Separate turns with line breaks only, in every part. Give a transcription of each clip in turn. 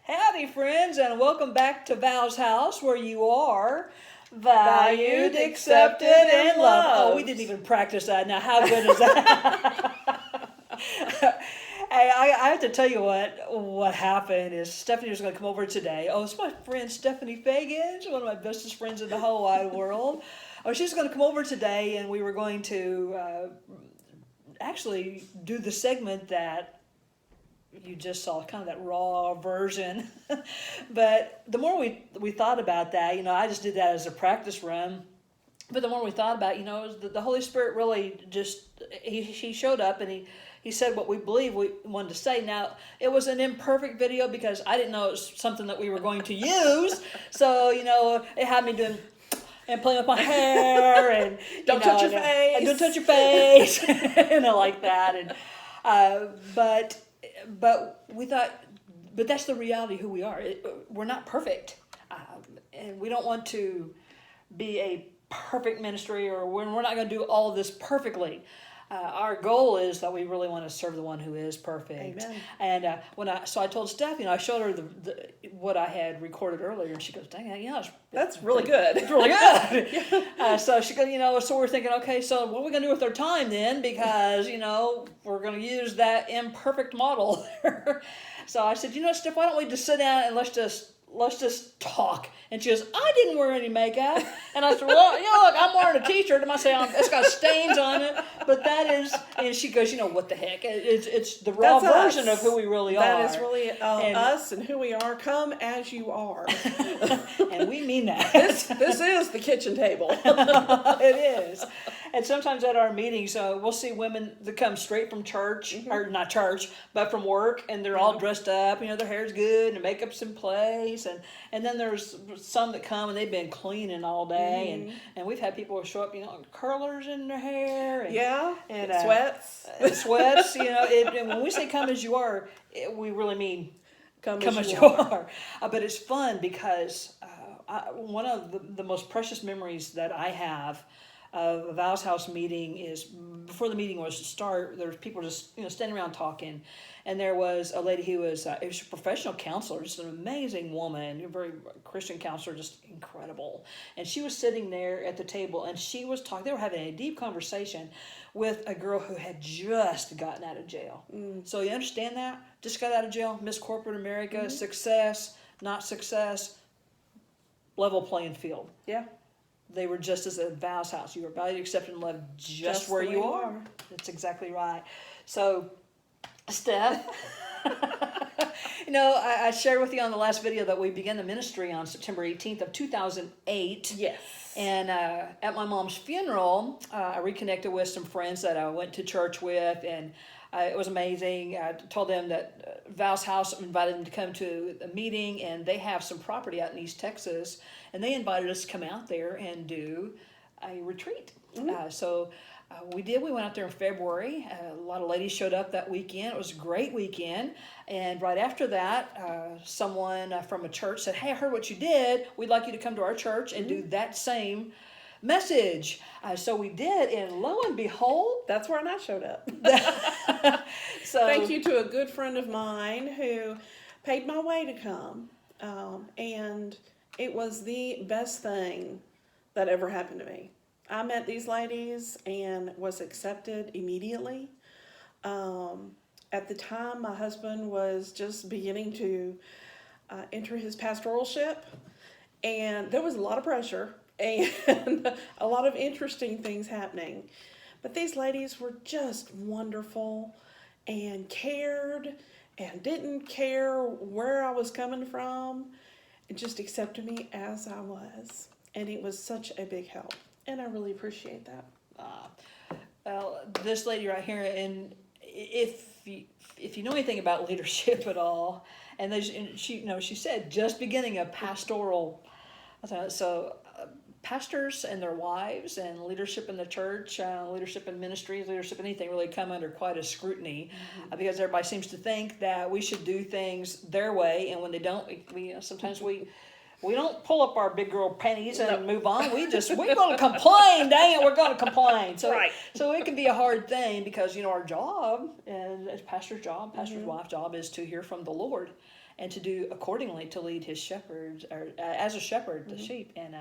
Howdy, friends, and welcome back to Val's house, where you are valued, accepted, and loved. Oh, we didn't even practice that. Now, how good is that? Hey, I have to tell you what happened is Stephanie was going to come over today. Oh, it's my friend Stephanie Feagins, one of my bestest friends in the whole wide world. Oh, she's going to come over today, and we were going to actually do the segment that you just saw, kind of that raw version. But the more we thought about that, I just did that as a practice run. But the more we thought about it, it was the Holy Spirit really just, he showed up and he said what we believe we wanted to say. Now, it was an imperfect video because I didn't know it was something that we were going to use. So, it had me doing and playing with my hair and
don't touch your face.
And don't touch your face, like that. And but we thought, but that's the reality of who we are. We're not perfect, and we don't want to be a perfect ministry, or we're not going to do all of this perfectly. Our goal is that we really want to serve the one who is perfect.
Amen.
And I told Steph, I showed her the what I had recorded earlier, and she goes, "Dang,
that's really good.
It's really good." So she goes, so we're thinking, okay, so what are we going to do with our time then? Because we're going to use that imperfect model. So I said, Steph, why don't we just sit down and let's just talk. And she goes, I didn't wear any makeup. And I said, well, look, I'm wearing a t-shirt. And I say, it's got stains on it. But that is, and she goes, what the heck? It's the raw version of who we really are.
That is really us and who we are. Come as you are.
And we mean that.
This is the kitchen table.
It is. And sometimes at our meetings, we'll see women that come straight from church, or not church, but from work, and they're all dressed up, their hair's good, and their makeup's in place, and then there's some that come and they've been cleaning all day, and we've had people show up, curlers in their hair, and
sweats.
Sweats, and when we say come as you are, we really mean come as you are. But it's fun because one of the most precious memories that I have of a Val's House meeting is before the meeting was to start, there was people just standing around talking, and there was a lady who was a professional counselor, just an amazing woman, a very Christian counselor, just incredible. And she was sitting there at the table, and she was talking. They were having a deep conversation with a girl who had just gotten out of jail. So you understand that? Just got out of jail, Miss Corporate America, success, not success, level playing field.
Yeah.
They were just as a Val's house. You were valued, accepted, and loved just where you are. That's exactly right. So, Steph, I shared with you on the last video that we began the ministry on September 18th of 2008.
Yes.
And at my mom's funeral, I reconnected with some friends that I went to church with, and it was amazing. I told them that Val's House invited them to come to a meeting, and they have some property out in East Texas, and they invited us to come out there and do a retreat. So we did. We went out there in February. A lot of ladies showed up that weekend. It was a great weekend. And right after that, someone from a church said, "Hey, I heard what you did. We'd like you to come to our church and do that same message." So we did, and lo and behold,
that's where I showed up.
So
thank you to a good friend of mine who paid my way to come, and it was the best thing that ever happened to me. I met these ladies and was accepted immediately. At the time, my husband was just beginning to enter his pastoralship, and there was a lot of pressure and a lot of interesting things happening. But these ladies were just wonderful and cared and didn't care where I was coming from and just accepted me as I was. And it was such a big help. And I really appreciate that.
Well, this lady right here, and if you know anything about leadership at all, and she said just beginning a pastoral, so pastors and their wives and leadership in the church, leadership in ministries, leadership in anything really come under quite a scrutiny because everybody seems to think that we should do things their way, and when they don't, sometimes we don't pull up our big girl panties and move on. We're going to complain. Dang it, we're going to complain. So,
right.
So it can be a hard thing because, our job, and as pastor's wife's job is to hear from the Lord. and to do accordingly to lead his shepherds, or as a shepherd, the sheep. And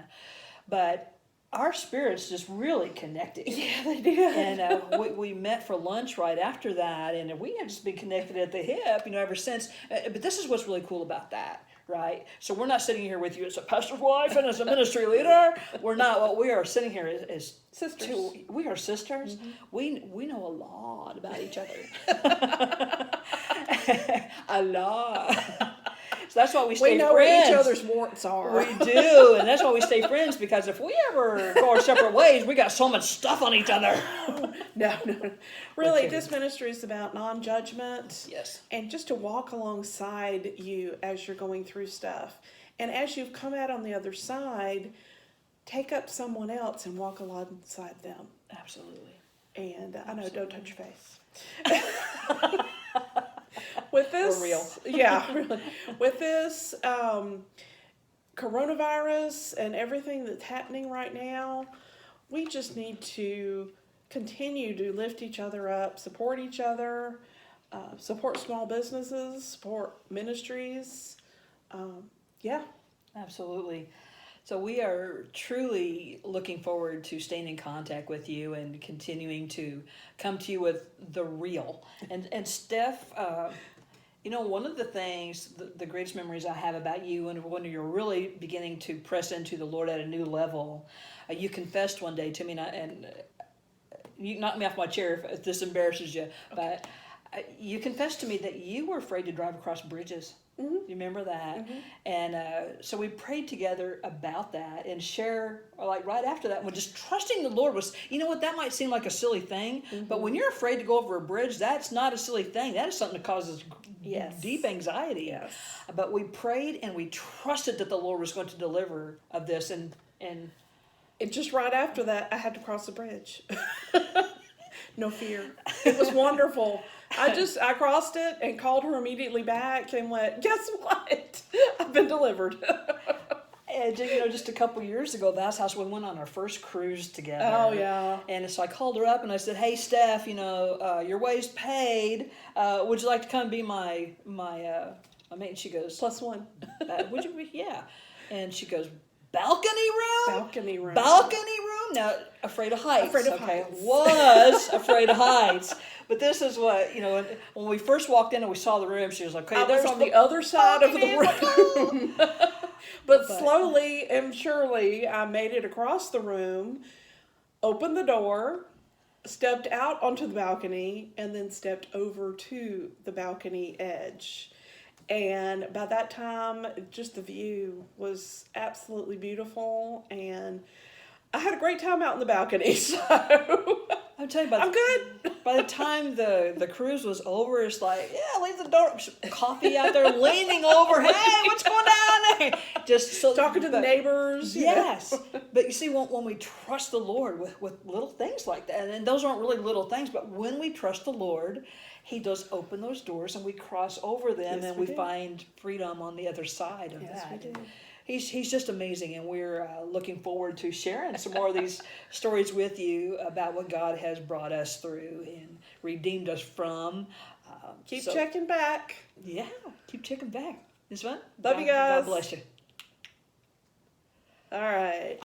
but our spirits just really connected.
Yeah, they did.
And we met for lunch right after that, and we have just been connected at the hip, ever since. But this is what's really cool about that, right? So we're not sitting here with you as a pastor's wife and as a ministry leader. We're not. What we are sitting here is
Sisters.
We are sisters. We know a lot about each other. A lot. So that's why we stay friends.
We know where each other's warts are.
We do, and that's why we stay friends, because if we ever go our separate ways, we got so much stuff on each other.
No. Really, this ministry is about non-judgment.
Yes.
And just to walk alongside you as you're going through stuff. And as you've come out on the other side, take up someone else and walk alongside them.
Absolutely.
And I know, don't touch your face. With this,
We're real.
Yeah, really. With this coronavirus and everything that's happening right now, we just need to continue to lift each other up, support each other, support small businesses, support ministries. Yeah.
Absolutely. So we are truly looking forward to staying in contact with you and continuing to come to you with the real. And Steph, one of the things, the greatest memories I have about you, and when you're really beginning to press into the Lord at a new level, you confessed one day to me, and you knocked me off my chair if this embarrasses you, but you confessed to me that you were afraid to drive across bridges.
Mm-hmm.
You remember that? Mm-hmm. And so we prayed together about that and share, like right after that, when just trusting the Lord was, that might seem like a silly thing, but when you're afraid to go over a bridge, that's not a silly thing. That is something that causes deep anxiety.
Yes.
But we prayed and we trusted that the Lord was going to deliver of this. And
just right after that, I had to cross the bridge. No fear. It was wonderful. I crossed it and called her immediately back and went, guess what? I've been delivered.
And, just a couple years ago, Val's House, we went on our first cruise together.
Oh, yeah.
And so I called her up and I said, hey, Steph, your way's paid. Would you like to come be my mate? And she goes,
+1.
Would you be? Yeah. And she goes, balcony room?
Balcony room.
Balcony room? Now, afraid of heights.
Afraid of heights.
Was afraid of heights. But this is what, when we first walked in and we saw the room, she was like, okay,
I was on the other side of the room. But slowly and surely, I made it across the room, opened the door, stepped out onto the balcony, and then stepped over to the balcony edge. And by that time, just the view was absolutely beautiful, and I had a great time out in the balcony, so
I'm telling you,
I'm good.
By the time the cruise was over, it's like, yeah, leave the door, coffee out there, leaning over, hey, what's going on there? Just so,
talking to the neighbors.
Yes, but you see, when we trust the Lord with little things like that, and those aren't really little things, but when we trust the Lord, He does open those doors, and we cross over them, and we find freedom on the other side of that.
We do.
He's just amazing, and we're looking forward to sharing some more of these stories with you about what God has brought us through and redeemed us from.
Keep checking back.
Yeah, keep checking back. It's fun.
Love you guys.
God bless you.
All right.